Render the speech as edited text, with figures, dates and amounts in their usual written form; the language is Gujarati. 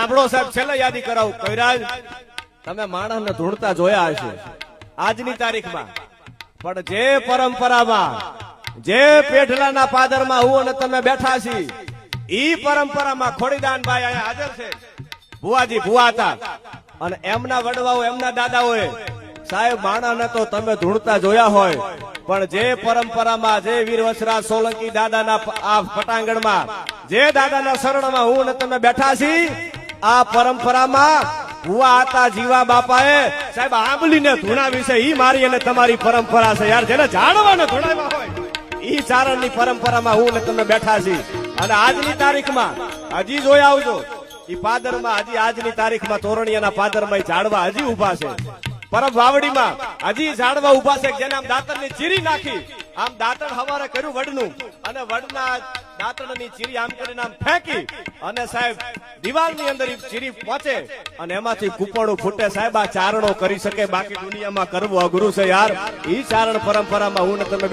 સાંભળો સાહેબ, છેલ્લે યાદી કરાવું. કવિરાજ, તમે માણસને ધૂણતા જોયા હશે આજની તારીખમાં, પણ જે પરંપરામાં, જે પેઢલાના પાદરમાં હું અને તમે બેઠા છી, ઈ પરંપરામાં ખોડીદાનભાઈ અહીંયા હાજર છે. ભુવાજી ભુવા હતા અને એમના વડવાઓ, એમના દાદાઓએ સાહેબ માણસને તો તમે ધૂણતા જોયા હોય, પણ જે પરંપરામાં, જે વીરવસરાજ સોલંકી દાદાના આ પટાંગણમાં, જે દાદાના શરણમાં હું અને તમે બેઠા છી, આ પરંપરામાં ભુવા હતા જીવા બાપાએ સાહેબ આંબલીને ધૂણાવી છે. ઈ મારી અને તમારી પરંપરા છે યાર. જેને જાણવાને ધૂણાવ્યા હોય ઈ ચારણની પરંપરામાં હું અને તમે બેઠા છી. અને આજની તારીખમાં હજી જોઈ આવજો, ઈ પાદરમાં હજી આજની તારીખમાં તોરણિયાના પાદરમાં ઝાડવા હજી ઉભા છે. પરમ વાવડીમાં હજી ઝાડવા ઉભા છે, જેને આમ દાંતણની ચીરી નાખી, આમ દાંતણ હવારે કર્યું વડનું, અને વડના દાંતણની ચીરી આમ કરીને આમ ફેંકી અને સાહેબ દિવાલની અંદર ચીરી પહોંચે અને એમાંથી કૂપણું ફૂટે. સાહેબ આ ચારણો કરી શકે, બાકી દુનિયામાં કરવું અઘરું છે યાર. ઈ ચારણ પરંપરામાં હું ને તમે